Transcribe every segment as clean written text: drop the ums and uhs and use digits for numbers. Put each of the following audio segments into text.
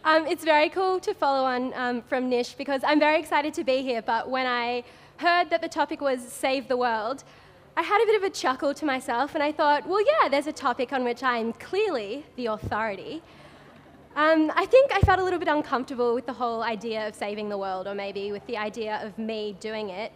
It's very cool to follow on from Nish because I'm very excited to be here, but when I heard that the topic was Save the World, I had a bit of a chuckle to myself and I thought, well, yeah, there's a topic on which I'm clearly the authority. I think I felt a little bit uncomfortable with the whole idea of saving the world, or maybe with the idea of me doing it.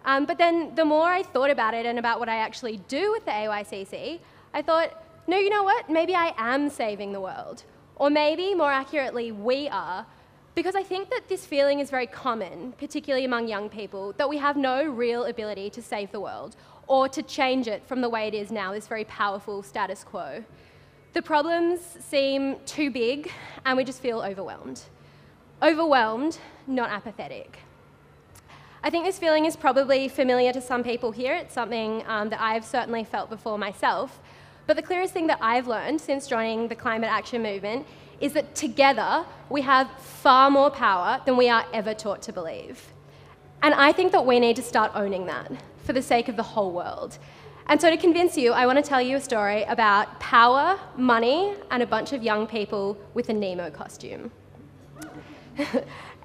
But then the more I thought about it and about what I actually do with the AYCC, I thought, no, you know what? Maybe I am saving the world. Or maybe, more accurately, we are. Because I think that this feeling is very common, particularly among young people, that we have no real ability to save the world or to change it from the way it is now, this very powerful status quo. The problems seem too big and we just feel overwhelmed. Overwhelmed, not apathetic. I think this feeling is probably familiar to some people here. It's something that I've certainly felt before myself. But the clearest thing that I've learned since joining the climate action movement is that together we have far more power than we are ever taught to believe. And I think that we need to start owning that for the sake of the whole world. And so to convince you, I want to tell you a story about power, money, and a bunch of young people with a Nemo costume.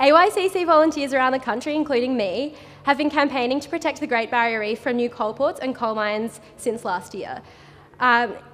AYCC volunteers around the country, including me, have been campaigning to protect the Great Barrier Reef from new coal ports and coal mines since last year.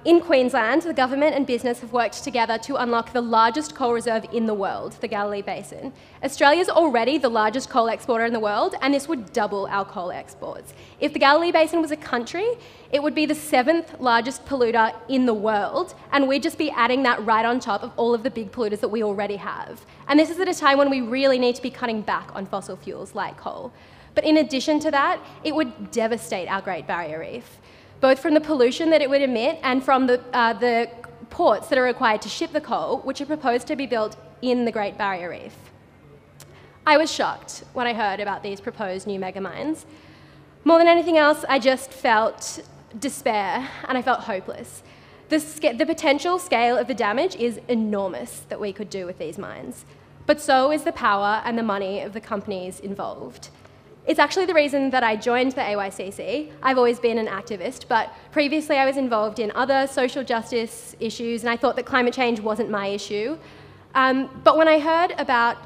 In Queensland, the government and business have worked together to unlock the largest coal reserve in the world, the Galilee Basin. Australia's already the largest coal exporter in the world, and this would double our coal exports. If the Galilee Basin was a country, it would be the 7th largest polluter in the world, and we'd just be adding that right on top of all of the big polluters that we already have. And this is at a time when we really need to be cutting back on fossil fuels like coal. But in addition to that, it would devastate our Great Barrier Reef, both from the pollution that it would emit and from the ports that are required to ship the coal, which are proposed to be built in the Great Barrier Reef. I was shocked when I heard about these proposed new mega mines. More than anything else, I just felt despair and I felt hopeless. The potential scale of the damage is enormous that we could do with these mines, but so is the power and the money of the companies involved. It's actually the reason that I joined the AYCC. I've always been an activist, but previously I was involved in other social justice issues and I thought that climate change wasn't my issue. But when I heard about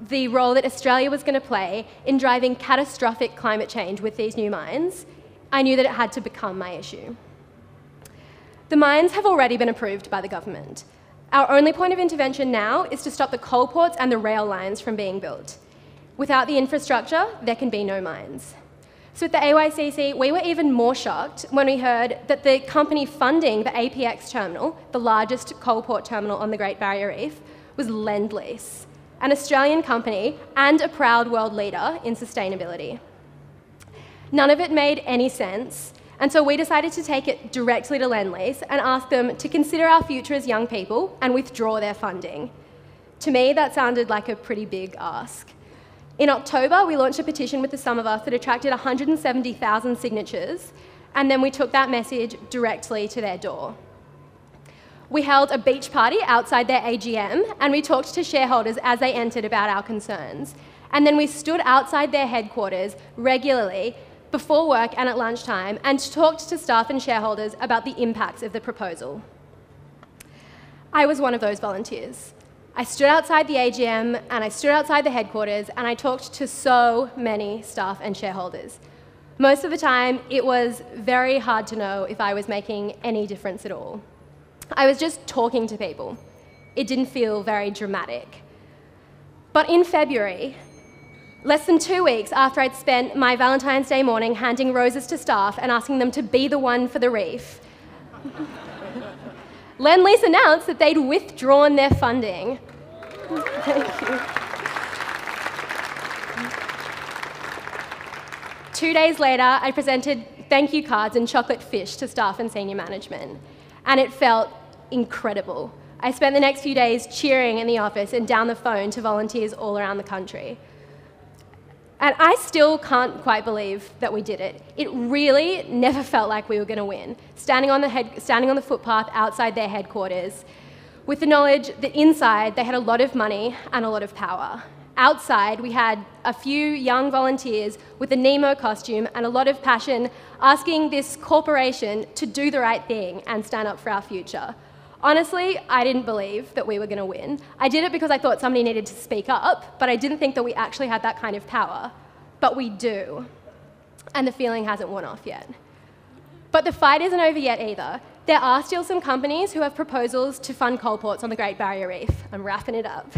the role that Australia was going to play in driving catastrophic climate change with these new mines, I knew that it had to become my issue. The mines have already been approved by the government. Our only point of intervention now is to stop the coal ports and the rail lines from being built. Without the infrastructure, there can be no mines. So at the AYCC, we were even more shocked when we heard that the company funding the APX terminal, the largest coal port terminal on the Great Barrier Reef, was Lend-Lease, an Australian company and a proud world leader in sustainability. None of it made any sense, and so we decided to take it directly to Lend-Lease and ask them to consider our future as young people and withdraw their funding. To me, that sounded like a pretty big ask. In October, we launched a petition with the Sum of Us that attracted 170,000 signatures, and then we took that message directly to their door. We held a beach party outside their AGM, and we talked to shareholders as they entered about our concerns. And then we stood outside their headquarters regularly before work and at lunchtime and talked to staff and shareholders about the impacts of the proposal. I was one of those volunteers. I stood outside the AGM and I stood outside the headquarters and I talked to so many staff and shareholders. Most of the time, it was very hard to know if I was making any difference at all. I was just talking to people. It didn't feel very dramatic. But in February, less than 2 weeks after I'd spent my Valentine's Day morning handing roses to staff and asking them to be the one for the reef, Lend-Lease announced that they'd withdrawn their funding. Thank you. 2 days later, I presented thank you cards and chocolate fish to staff and senior management, and it felt incredible. I spent the next few days cheering in the office and down the phone to volunteers all around the country. And I still can't quite believe that we did it. It really never felt like we were going to win, standing on the footpath outside their headquarters, with the knowledge that inside they had a lot of money and a lot of power. Outside, we had a few young volunteers with a Nemo costume and a lot of passion asking this corporation to do the right thing and stand up for our future. Honestly, I didn't believe that we were going to win. I did it because I thought somebody needed to speak up, but I didn't think that we actually had that kind of power. But we do. And the feeling hasn't worn off yet. But the fight isn't over yet either. There are still some companies who have proposals to fund coal ports on the Great Barrier Reef. I'm wrapping it up.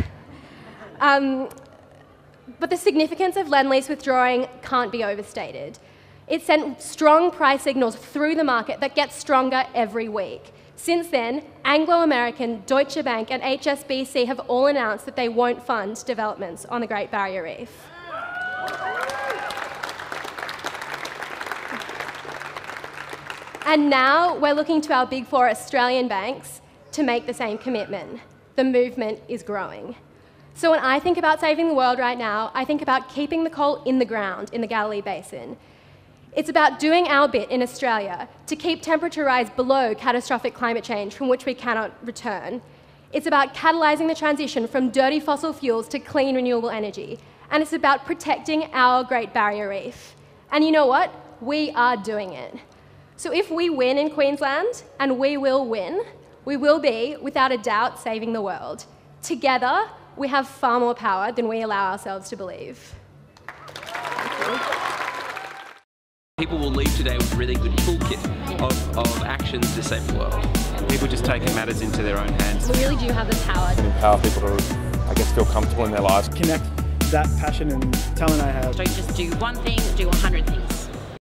But the significance of Lend-Lease withdrawing can't be overstated. It sent strong price signals through the market that get stronger every week. Since then, Anglo-American, Deutsche Bank and HSBC have all announced that they won't fund developments on the Great Barrier Reef. And now we're looking to our big four Australian banks to make the same commitment. The movement is growing. So when I think about saving the world right now, I think about keeping the coal in the ground in the Galilee Basin. It's about doing our bit in Australia to keep temperature rise below catastrophic climate change from which we cannot return. It's about catalysing the transition from dirty fossil fuels to clean renewable energy. And it's about protecting our Great Barrier Reef. And you know what? We are doing it. So if we win in Queensland, and we will win, we will be, without a doubt, saving the world. Together, we have far more power than we allow ourselves to believe. People will leave today with a really good toolkit of actions to save the world. People just taking matters into their own hands. We really do have the power to empower people to, I guess, feel comfortable in their lives. Connect that passion and talent I have. Don't just do one thing, do 100 things.